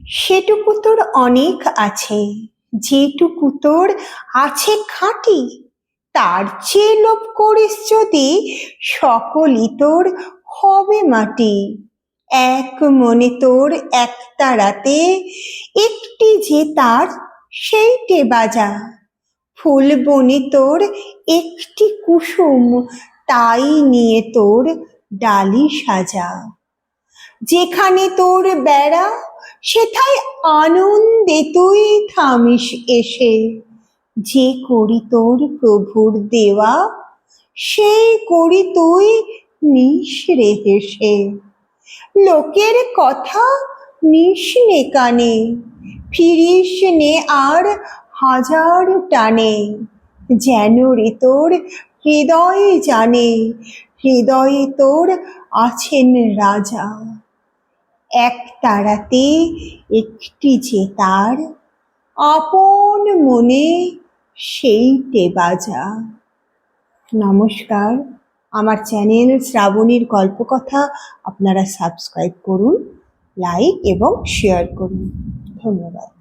সেটুকু তোর অনেক আছে, যেটুকু তোর আছে খাঁটি, তার চেয়ে লোভ করিস যদি সকলই তোর হবে মাটি। এক মনে তোর এক তারাতে একটি যে তার সেইটে বাজা, ফুল বনে তোর একটি কুসুম তাই নিয়ে তোর ডালি সাজা। যেখানে তোর বেড়া সেথায় আনন্দে তুই থামিস এসে, যে করি তোর প্রভুর দেওয়া সেই করি তুই নিঃস্রে হেসে। লোকের কথা নিস নে কানে, ফিরিস নে আর হাজার টানে, যেন রে তোর হৃদয় জানে হৃদয়ে তোর আছেন রাজা। এক তারাতে একটি যে তার আপন মনে সেইটে বাজা। নমস্কার, আমার চ্যানেল শ্রাবণীর গল্পকথা আপনারা সাবস্ক্রাইব করুন, লাইক এবং শেয়ার করুন। ধন্যবাদ।